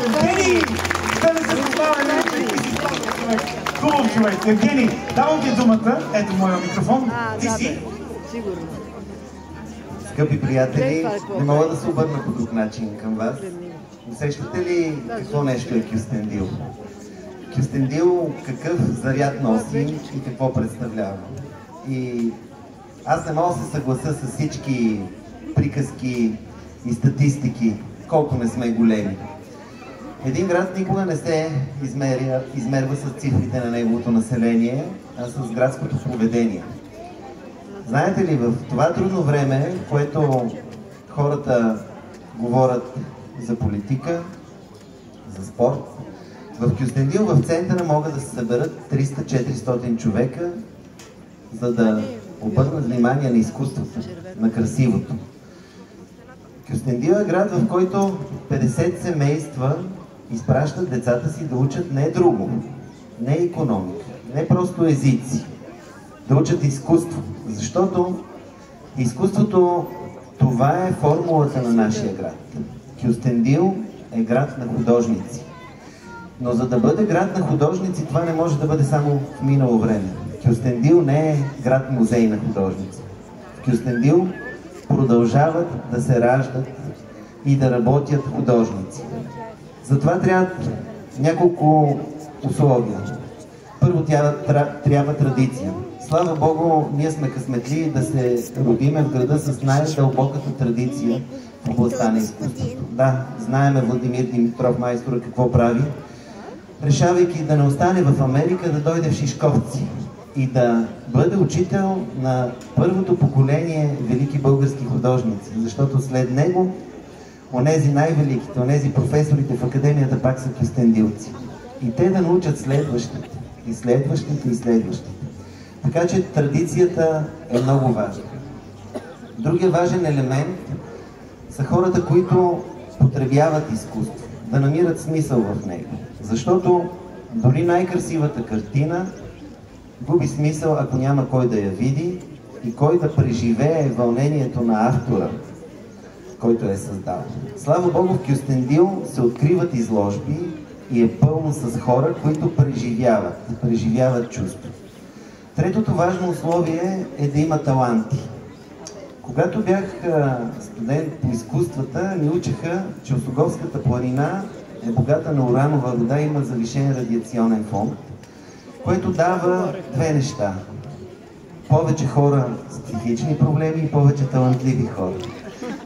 Евгений! Да не се познава човек. Хубав човек. Евгений, давам ти думата. Ето моя микрофон. Ти си. Сигурно. Скъпи приятели, не мога да се обърна по друг начин към вас. Усещате ли какво нещо е Кюстендил? Кюстендил какъв заряд носи и какво представлява? И аз не мога да се съглася с всички приказки и статистики, колко не сме големи. Един град никога не се измерва с цифрите на неговото население, а с градското поведение. Знаете ли, в това трудно време, в което хората говорят за политика, за спорт, в Кюстендил, в центъра могат да се съберат 300-400 човека, за да обърнат внимание на изкуството, на красивото. Кюстендил е град, в който 50 семейства изпращат децата си да учат не друго, не икономика, не просто езици, да учат изкуство. Защото изкуството, това е формулата на нашия град. Кюстендил е град на художници. Но за да бъде град на художници, това не може да бъде само в минало време. Кюстендил не е град-музей на художници. В Кюстендил продължават да се раждат и да работят художници. Затова трябват няколко условия. Първо трябва традиция. Слава Богу, ние сме късметли да се родиме в града с най-дълбоката традиция в областта на изкуството. Да, знаеме Владимир Димитров, майстора, какво прави, решавайки да не остане в Америка, да дойде в Шишковци и да бъде учител на първото поколение велики български художници, защото след него онези най-великите, онези професорите в академията пак са кюстендилци. И те да научат следващите, и следващите, и следващите. Така че традицията е много важна. Другия важен елемент са хората, които потребяват изкуство, да намират смисъл в него. Защото дори най-красивата картина губи смисъл, ако няма кой да я види и кой да преживее вълнението на автора, който е създал. Слава Богу, в Кюстендил се откриват изложби и е пълно с хора, които преживяват чувство. Третото важно условие е да има таланти. Когато бях студент по изкуствата, ни учеха, че Осоговската планина е богата на уранова руда и има завишен радиационен фон, което дава две неща. Повече хора с психични проблеми и повече талантливи хора.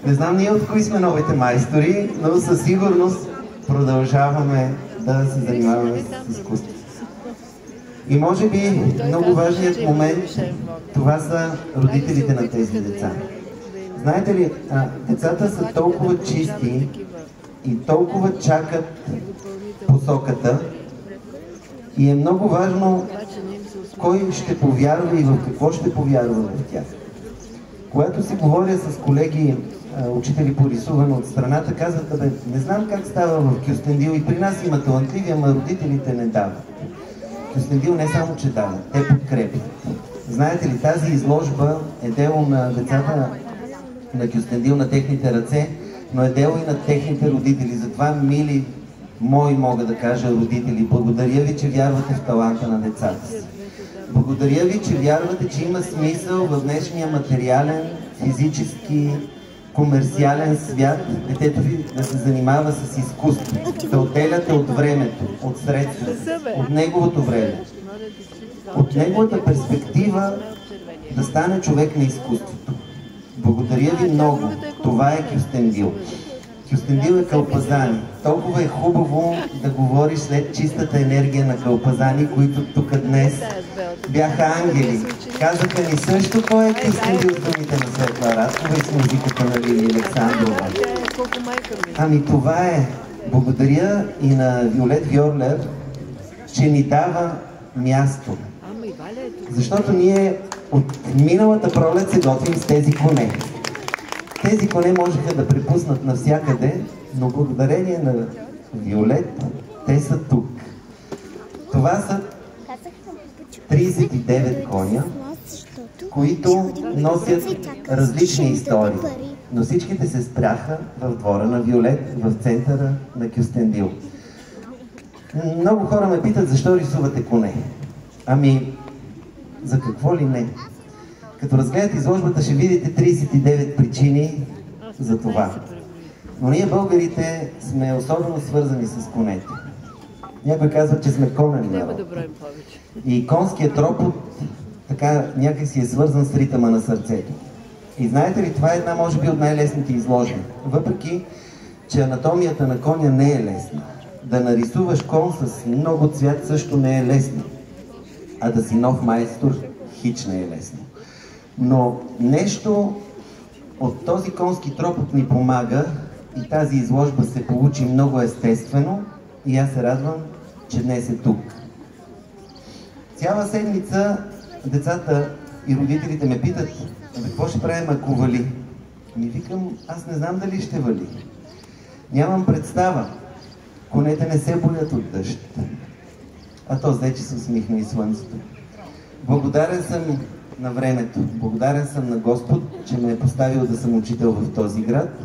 Не знам ние от кои сме новите майстори, но със сигурност продължаваме да се занимаваме с изкуство. И може би много важният момент, това са родителите на тези деца. Знаете ли, децата са толкова чисти и толкова чакат посоката и е много важно кой ще повярва и в какво ще повярва в тях. Когато си говоря с колеги, учители по рисуване от страната, казват, бе, не знам как става в Кюстендил и при нас има талантливи, ама родителите не дават. Кюстендил не само, че дават, те подкрепят. Знаете ли, тази изложба е дело на децата на Кюстендил, на техните ръце, но е дело и на техните родители. Затова, мили мои, мога да кажа, родители, благодаря ви, че вярвате в таланта на децата си. Благодаря ви, че вярвате, че има смисъл в днешния материален, физически, комерциален свят детето ви да се занимава с изкуство, да отделяте от времето, от средствата, от неговото време, от неговата перспектива да стане човек на изкуството. Благодаря ви много. Това е Кюстендил. Кюстендил е Кълпазани. Толкова е хубаво да говориш след чистата енергия на Кълпазани, които тук днес бяха ангели. Казаха ни също кой е Кюстендил с думите на Светла Радкова и с музиката на Лили Александрова. Ами това е. Благодаря и на Виолет Вьорлер, че ни дава място. Защото ние от миналата пролет се готвим с тези коне. Тези коне можеха да препуснат навсякъде, но благодарение на Виолет, те са тук. Това са 39 коня, които носят различни истории. но всичките се спряха в двора на Виолет, в центъра на Кюстендил. Много хора ме питат, защо рисувате коне? Ами, за какво ли не? Като разгледате изложбата, ще видите 39 причини за това. Но ние българите сме особено свързани с конете. Някой казва, че сме конен народ. И конският тропот така някак си е свързан с ритъма на сърцето. И знаете ли, това е една, може би, от най-лесните изложби. Въпреки, че анатомията на коня не е лесна. Да нарисуваш кон с много цвят също не е лесно. А да си нов майстор, хич не е лесно. Но нещо от този конски тропот ни помага и тази изложба се получи много естествено и аз се радвам, че днес е тук. Цяла седмица децата и родителите ме питат, какво ще правим, ако вали? Ми викам, аз не знам дали ще вали. Нямам представа. Конете не се боят от дъжд. А то взе, че се усмихна и слънцето. Благодарен съм на времето. Благодарен съм на Господ, че ме е поставил да съм учител в този град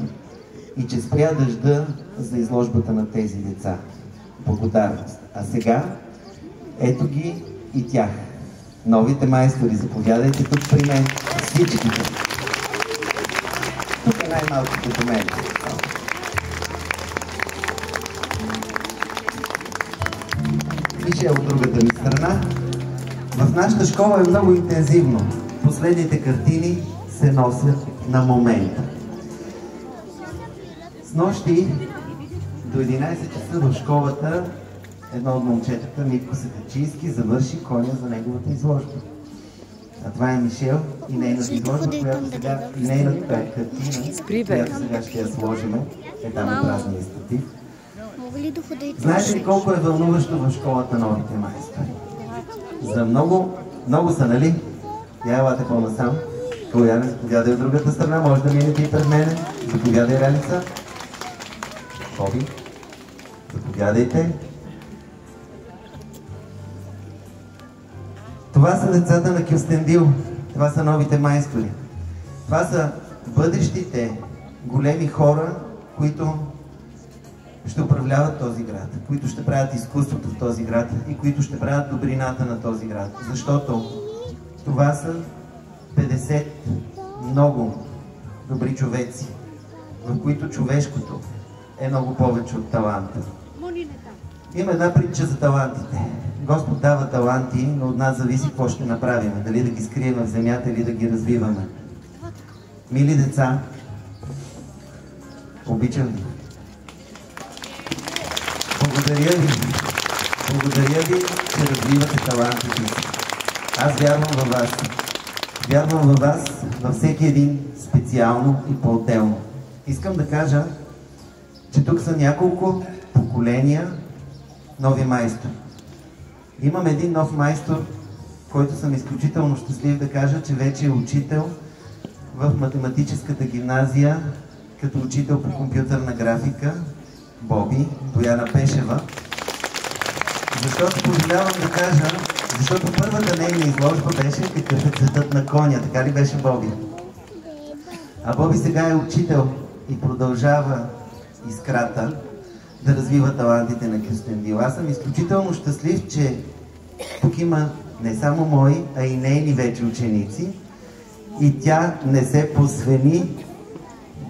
и че спря дъжда за изложбата на тези деца. Благодарност. А сега, ето ги и тях. Новите майстори, заповядайте тук при мен. Всичките. Тук е най-малките до мен. Вижте от другата ми страна. В нашата школа е много интензивно. Последните картини се носят на момента. С нощи до 11 часа в школата едно от момчетата, Митко Сакачийски, завърши коня за неговата изложба. А това е Мишел и нейната изложба, която сега, и нейната картина, която сега ще я сложим, е там на празния статив. Знаете ли колко е вълнуващо в школата новите майстори? За много са, нали? Я елате по-насам. Коляне, заповядай от другата страна, може да минете и пред мене. Заповядай, Ралица. Боби, заповядайте. Това са децата на Кюстендил. Това са новите майстори. Това са бъдещите големи хора, които ще управляват този град, които ще правят изкуството в този град и които ще правят добрината на този град. Защото това са 50 много добри човеци, в които човешкото е много повече от таланта. Има една притча за талантите. Господ дава таланти, но от нас зависи какво ще направим. Дали да ги скрием в земята или да ги развиваме. Мили деца, обичам ви. Благодаря ви. Благодаря ви, че развивате талантите си. Аз вярвам във вас. Вярвам във вас, във всеки един специално и по-отделно. Искам да кажа, че тук са няколко поколения нови майстори. Имам един нов майстор, който съм изключително щастлив да кажа, че вече е учител в математическата гимназия, като учител по компютърна графика, Боби, Бояна Пешева. Защото позволявам да кажа, защото първата нейна изложба беше какъв е цветът на коня, така ли беше, Боби? А Боби сега е учител и продължава искрата да развива талантите на Кюстендил. Аз съм изключително щастлив, че тук има не само мои, а и нейни вече ученици и тя не се посвени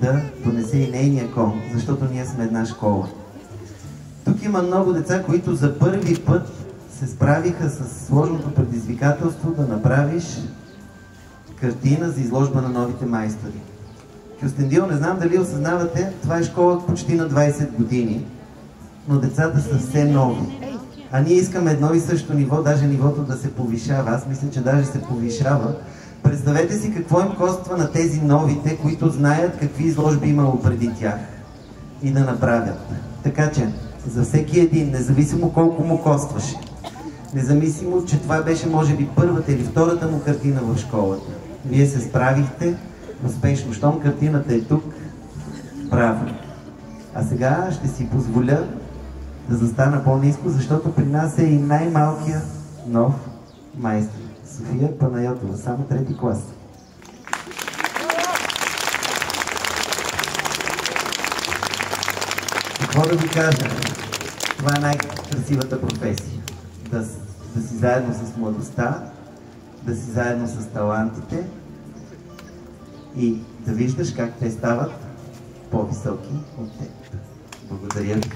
да донесе и нейния кон, защото ние сме една школа. Тук има много деца, които за първи път се справиха с сложното предизвикателство да направиш картина за изложба на новите майстори. Кюстендил, не знам дали осъзнавате, това е школа почти на 20 години, но децата са все нови. А ние искаме едно и също ниво, даже нивото да се повишава. Аз мисля, че даже се повишава. Представете си какво им коства на тези новите, които знаят какви изложби имало преди тях и да направят. Така че, за всеки един, независимо колко му костваше, независимо, че това беше може би първата или втората му картина в школата, вие се справихте успешно. Щом картината е тук, браво! А сега ще си позволя да застана по-ниско, защото при нас е и най-малкият нов майстор. София Панайотова, само 3-ти клас. Какво да ви кажа? Това е най-красивата професия. Да си заедно с младостта, да си заедно с талантите и да виждаш как те стават по-високи от теб. Благодаря ви.